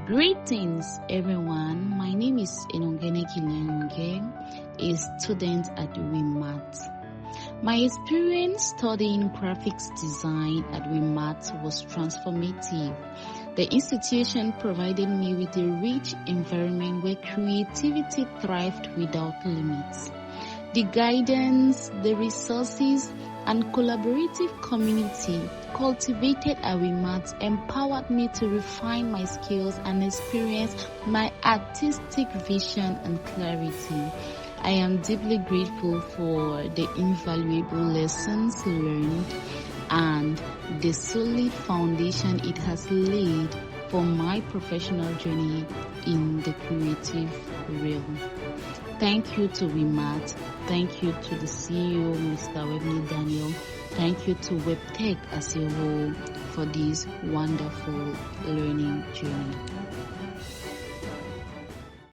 Greetings, everyone. My name is Gillian, a student at WIITMATS. My experience studying graphics design at WIITMATS was transformative. The institution provided me with a rich environment where creativity thrived without limits. The guidance, the resources, and collaborative community cultivated at WIITMATS empowered me to refine my skills and experience my artistic vision and clarity. I am deeply grateful for the invaluable lessons learned and the solid foundation it has laid for my professional journey in the creative realm. Thank you to WIITMATS. Thank you to the CEO, Mr. Wepnyu Daniel. Thank you to WebTech as a whole for this wonderful learning journey.